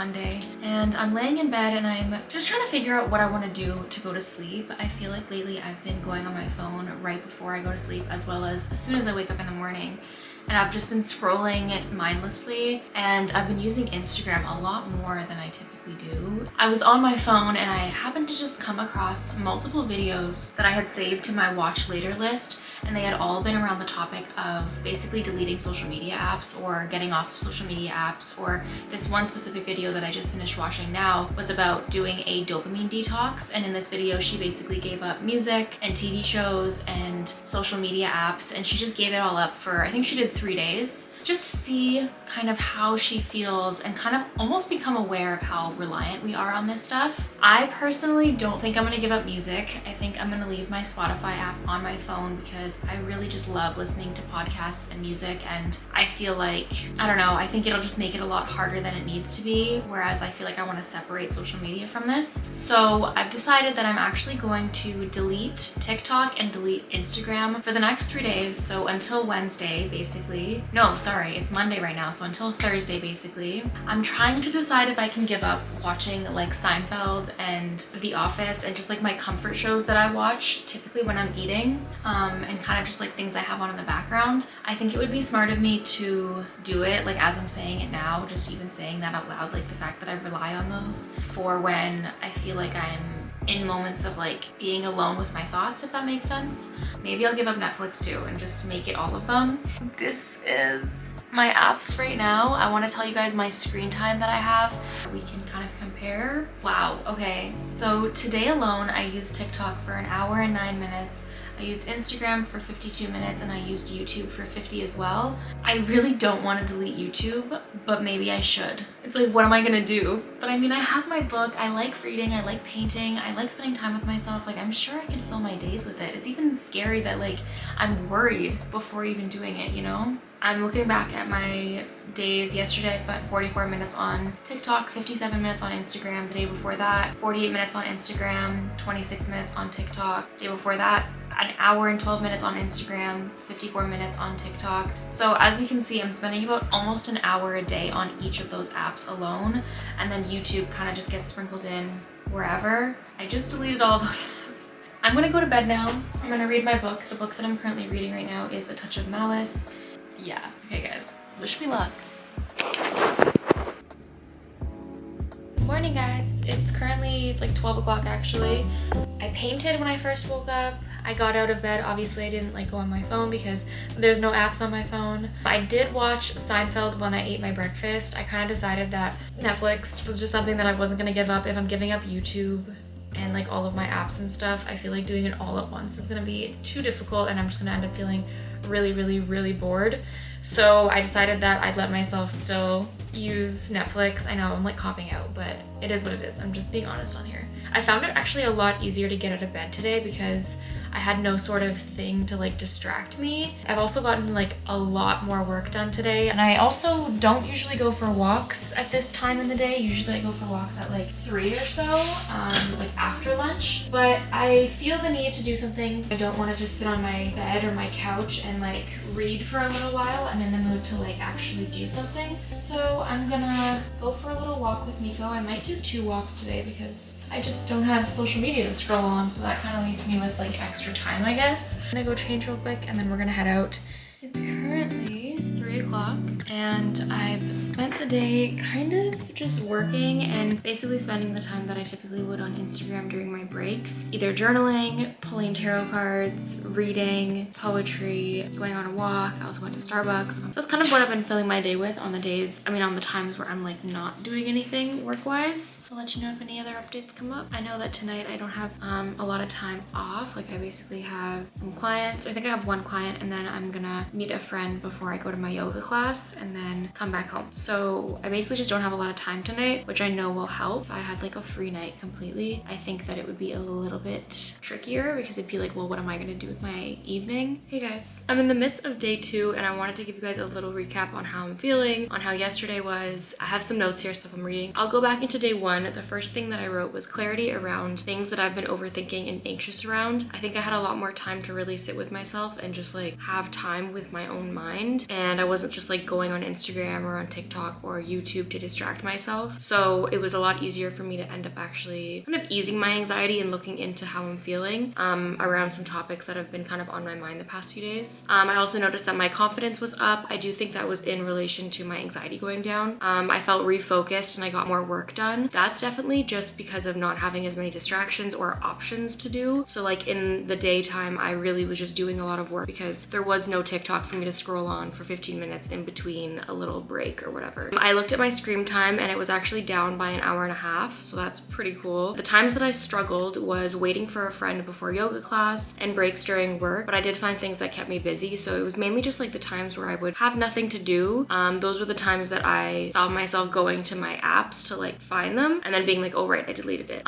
Monday, and I'm laying in bed and I'm just trying to figure out what I want to do to go to sleep. I feel like lately I've been going on my phone right before I go to sleep as well as soon as I wake up in the morning. And I've just been scrolling mindlessly, and I've been using Instagram a lot more than I typically do. I was on my phone and I happened to just come across multiple videos that I had saved to my watch later list, and they had all been around the topic of basically deleting social media apps or getting off social media apps, or this one specific video that I just finished watching now was about doing a dopamine detox. And in this video she basically gave up music and TV shows and social media apps, and she just gave it all up for, I think she did 3 days, just to see kind of how she feels and kind of almost become aware of how reliant we are on this stuff. I personally don't think I'm gonna give up music. I think I'm gonna leave my Spotify app on my phone because I really just love listening to podcasts and music, and I feel like, I don't know, I think it'll just make it a lot harder than it needs to be, whereas I feel like I want to separate social media from this. So I've decided that I'm actually going to delete TikTok and delete Instagram for the next 3 days, so until Wednesday basically. No, sorry, it's Monday right now, so until Thursday basically. I'm trying to decide if I can give up watching like Seinfeld and The Office and just like my comfort shows that I watch typically when I'm eating, and kind of just like things I have on in the background. I think it would be smart of me to do it like as I'm saying it now, just even saying that out loud, like the fact that I rely on those for when I feel like I'm in moments of like being alone with my thoughts, if that makes sense. Maybe I'll give up Netflix too and just make it all of them. This is my apps right now. I want to tell you guys my screen time that I have. We can kind of compare. Wow, okay. So today alone, I used TikTok for 1 hour and 9 minutes. I used Instagram for 52 minutes, and I used YouTube for 50 as well. I really don't want to delete YouTube, but maybe I should. It's like, what am I gonna do? But I mean, I have my book, I like reading, I like painting, I like spending time with myself. Like, I'm sure I can fill my days with it. It's even scary that like, I'm worried before even doing it, you know? I'm looking back at my days. Yesterday I spent 44 minutes on TikTok, 57 minutes on Instagram. The day before that, 48 minutes on Instagram, 26 minutes on TikTok. The day before that, 1 hour and 12 minutes on Instagram, 54 minutes on TikTok. So as we can see, I'm spending about almost 1 hour a day on each of those apps alone. And then YouTube kind of just gets sprinkled in wherever. I just deleted all those apps. I'm gonna go to bed now. I'm gonna read my book. The book that I'm currently reading right now is A Touch of Malice. Yeah, okay guys, wish me luck. Good morning guys. It's like 12 o'clock actually. I painted when I first woke up. I got out of bed. Obviously I didn't like go on my phone because there's no apps on my phone. I did watch Seinfeld when I ate my breakfast. I kind of decided that Netflix was just something that I wasn't gonna give up. If I'm giving up YouTube and like all of my apps and stuff, I feel like doing it all at once is gonna be too difficult, and I'm just gonna end up feeling really bored. So I decided that I'd let myself still use Netflix. I know I'm like copping out, but it is what it is. I'm just being honest on here. I found it actually a lot easier to get out of bed today because I had no sort of thing to like distract me. I've also gotten like a lot more work done today, and I also don't usually go for walks at this time in the day. Usually I go for walks at like 3 or so, like after lunch, but I feel the need to do something. I don't want to just sit on my bed or my couch and like read for a little while. I'm in the mood to like actually do something. So I'm gonna go for a little walk with Nico. I might do 2 walks today because I just don't have social media to scroll on, so that kind of leaves me with like extra time, I guess. I'm gonna go change real quick and then we're gonna head out. It's currently 3 o'clock and I've spent the day kind of just working and basically spending the time that I typically would on Instagram during my breaks. Either journaling, pulling tarot cards, reading, poetry, going on a walk. I also went to Starbucks. So that's kind of what I've been filling my day with on the days, on the times where I'm like not doing anything work-wise. I'll let you know if any other updates come up. I know that tonight I don't have a lot of time off. Like I basically have some clients. I think I have 1 client, and then I'm gonna meet a friend before I go to my yoga class and then come back home. So I basically just don't have a lot of time tonight, which I know will help. If I had like a free night completely, I think that it would be a little bit trickier because it'd be like, well, what am I gonna do with my evening? Hey guys, I'm in the midst of day 2 and I wanted to give you guys a little recap on how I'm feeling, on how yesterday was. I have some notes here, stuff I'm reading. I'll go back into day 1. The first thing that I wrote was clarity around things that I've been overthinking and anxious around. I think I had a lot more time to really sit with myself and just like have time with my own mind, and I wasn't just like going on Instagram or on TikTok or YouTube to distract myself. So it was a lot easier for me to end up actually kind of easing my anxiety and looking into how I'm feeling around some topics that have been kind of on my mind the past few days. I also noticed that my confidence was up. I do think that was in relation to my anxiety going down. I felt refocused and I got more work done. That's definitely just because of not having as many distractions or options to do. So like in the daytime, I really was just doing a lot of work because there was no TikTok for me to scroll on for 15 minutes in between a little break or whatever. I looked at my screen time and it was actually down by an hour and a half, so that's pretty cool. The times that I struggled was waiting for a friend before yoga class and breaks during work, but I did find things that kept me busy, so it was mainly just like the times where I would have nothing to do. Those were the times that I found myself going to my apps to like find them and then being like, oh right, I deleted it.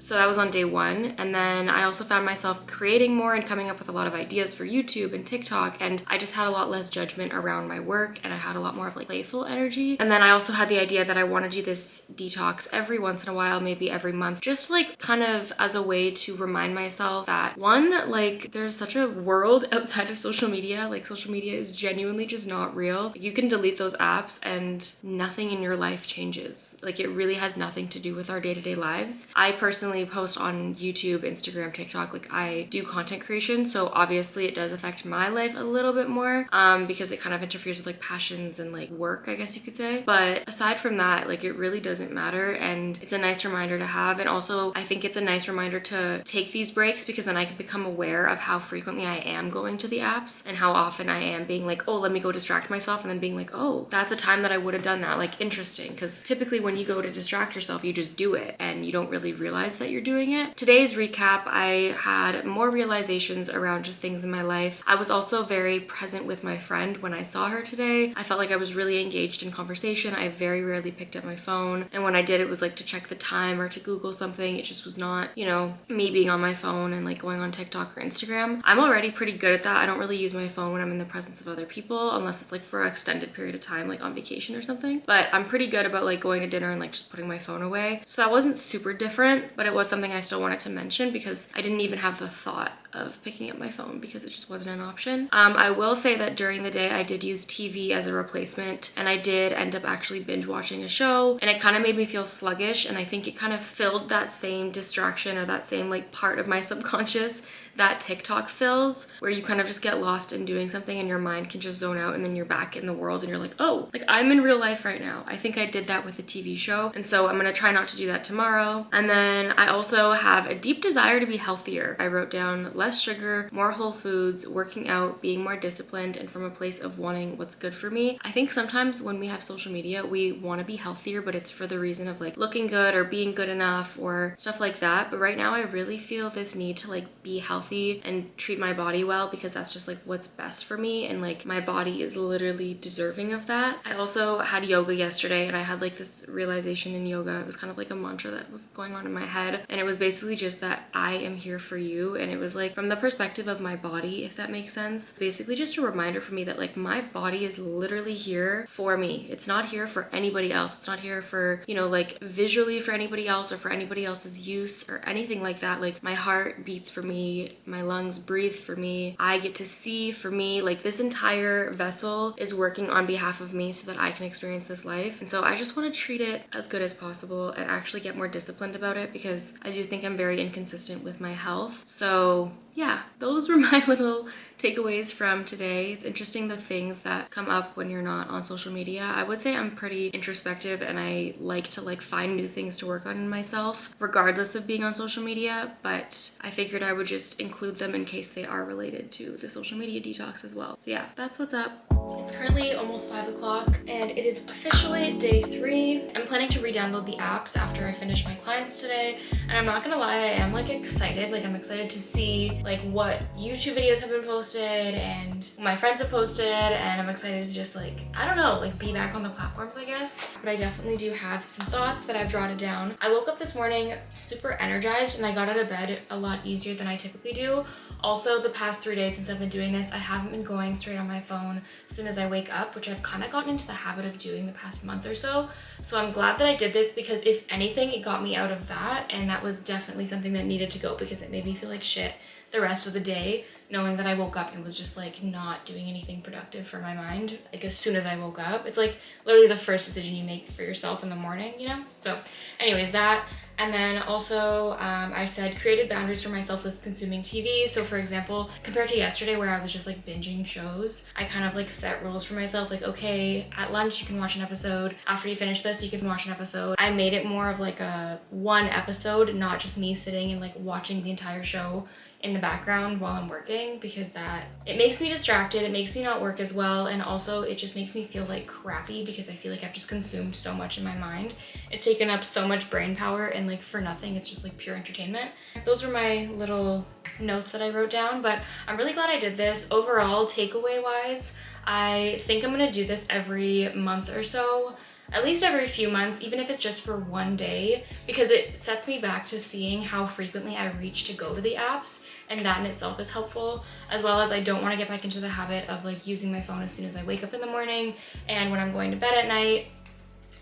So that was on day one. And then I also found myself creating more and coming up with a lot of ideas for YouTube and TikTok, and I just had a lot less judgment around my work and I had a lot more of like playful energy. And then I also had the idea that I want to do this detox every once in a while, maybe every month, just like kind of as a way to remind myself that one, like there's such a world outside of social media. Like social media is genuinely just not real. You can delete those apps and nothing in your life changes. Like it really has nothing to do with our day-to-day lives. I personally post on YouTube, Instagram, TikTok, like I do content creation, so obviously it does affect my life a little bit more because it kind of interferes with like passions and like work, I guess you could say. But aside from that, like it really doesn't matter, and it's a nice reminder to have. And also I think it's a nice reminder to take these breaks because then I can become aware of how frequently I am going to the apps and how often I am being like, oh, let me go distract myself, and then being like, oh, that's a time that I would have done that. Like interesting, because typically when you go to distract yourself, you just do it and you don't really realize that you're doing it. Today's recap, I had more realizations around just things in my life. I was also very present with my friend when I saw her today. I felt like I was really engaged in conversation. I very rarely picked up my phone, and when I did, it was like to check the time or to Google something. It just was not, you know, me being on my phone and like going on TikTok or Instagram. I'm already pretty good at that. I don't really use my phone when I'm in the presence of other people unless it's like for an extended period of time, like on vacation or something. But I'm pretty good about like going to dinner and like just putting my phone away. So that wasn't super different, but it was something I still wanted to mention because I didn't even have the thought of picking up my phone because it just wasn't an option. I will say that during the day I did use TV as a replacement, and I did end up actually binge watching a show, and it kind of made me feel sluggish, and I think it kind of filled that same distraction or that same like part of my subconscious that TikTok fills, where you kind of just get lost in doing something and your mind can just zone out, and then you're back in the world and you're like, oh, like I'm in real life right now. I think I did that with the TV show, and so I'm gonna try not to do that tomorrow. And then I also have a deep desire to be healthier. I wrote down less sugar, more whole foods, working out, being more disciplined, and from a place of wanting what's good for me. I think sometimes when we have social media, we want to be healthier, but it's for the reason of like looking good or being good enough or stuff like that. But right now I really feel this need to like be healthy and treat my body well because that's just like what's best for me, and like my body is literally deserving of that. I also had yoga yesterday, and I had like this realization in yoga. It was kind of like a mantra that was going on in my head, and it was basically just that I am here for you. And it was like from the perspective of my body, if that makes sense. Basically just a reminder for me that like my body is literally here for me. It's not here for anybody else. It's not here for, you know, like visually for anybody else or for anybody else's use or anything like that. Like my heart beats for me, my lungs breathe for me, I get to see for me. Like this entire vessel is working on behalf of me so that I can experience this life. And so I just want to treat it as good as possible and actually get more disciplined about it because I do think I'm very inconsistent with my health. So yeah, those were my little takeaways from today. It's interesting the things that come up when you're not on social media. I would say I'm pretty introspective and I like to like find new things to work on in myself regardless of being on social media, but I figured I would just include them in case they are related to the social media detox as well. So yeah, that's what's up. It's currently almost 5 o'clock and it is officially day 3. I'm planning to re-download the apps after I finish my clients today, and I'm not gonna lie, I am like excited. Like I'm excited to see like what YouTube videos have been posted and my friends have posted, and I'm excited to just like, I don't know, like be back on the platforms, I guess. But I definitely do have some thoughts that I've jotted down. I woke up this morning super energized and I got out of bed a lot easier than I typically do. Also, the past 3 days since I've been doing this, I haven't been going straight on my phone as soon as I wake up, which I've kind of gotten into the habit of doing the past month or so. So I'm glad that I did this because if anything, it got me out of that, and that was definitely something that needed to go because it made me feel like shit the rest of the day. knowing that I woke up and was just like not doing anything productive for my mind. Like as soon as I woke up, it's like literally the first decision you make for yourself in the morning, you know? So anyways, that. And then also I said created boundaries for myself with consuming TV. So for example, compared to yesterday where I was just like binging shows, I kind of like set rules for myself, like, okay, at lunch you can watch an episode. After you finish this, you can watch an episode. I made it more of like a one episode, not just me sitting and like watching the entire show in the background while I'm working, because that it makes me distracted, it makes me not work as well, and also it just makes me feel like crappy because I feel like I've just consumed so much in my mind. It's taken up so much brain power and like for nothing, it's just like pure entertainment. Those were my little notes that I wrote down, but I'm really glad I did this. Overall, takeaway wise, I think I'm gonna do this every month or so. At least every few months, even if it's just for one day, because it sets me back to seeing how frequently I reach to go to the apps, and that in itself is helpful, as well as I don't want to get back into the habit of like using my phone as soon as I wake up in the morning and when I'm going to bed at night.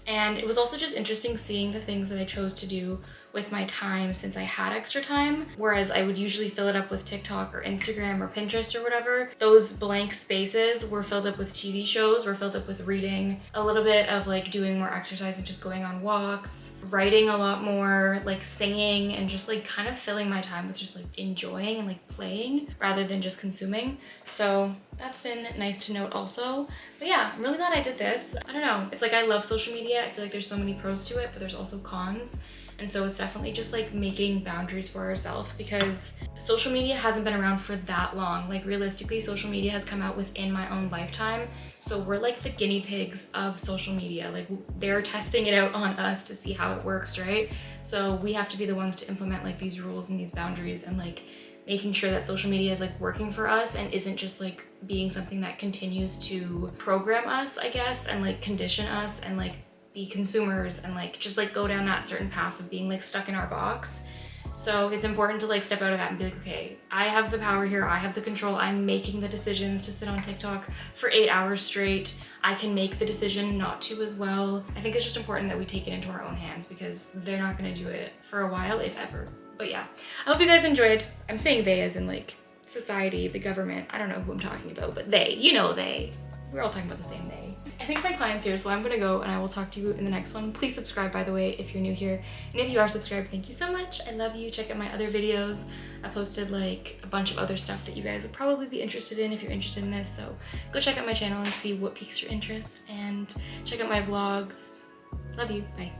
And it was also just interesting seeing the things that I chose to do with my time since I had extra time, whereas I would usually fill it up with TikTok or Instagram or Pinterest or whatever. Those blank spaces were filled up with TV shows, were filled up with reading, a little bit of like doing more exercise and just going on walks, writing a lot more, like singing, and just like kind of filling my time with just like enjoying and like playing rather than just consuming. So that's been nice to note also. But yeah, I'm really glad I did this. I don't know, it's like I love social media. I feel like there's so many pros to it, but there's also cons. And so it's definitely just like making boundaries for ourselves, because social media hasn't been around for that long. Like realistically, social media has come out within my own lifetime. So we're like the guinea pigs of social media. Like they're testing it out on us to see how it works, right? So we have to be the ones to implement like these rules and these boundaries, and like making sure that social media is like working for us and isn't just like being something that continues to program us, I guess, and like condition us and like be consumers and like just like go down that certain path of being like stuck in our box. So it's important to like step out of that and be like, okay, I have the power here, I have the control, I'm making the decisions to sit on TikTok for 8 hours straight. I can make the decision not to as well. I think it's just important that we take it into our own hands, because they're not gonna do it for a while, if ever. But yeah, I hope you guys enjoyed. I'm saying they as in like society, the government, I don't know who I'm talking about, but they, you know they. We're all talking about the same they. I think my client's here, so I'm gonna go and I will talk to you in the next one. Please subscribe, by the way, if you're new here. And if you are subscribed, thank you so much. I love you. Check out my other videos. I posted like a bunch of other stuff that you guys would probably be interested in if you're interested in this. So go check out my channel and see what piques your interest, and check out my vlogs. Love you. Bye.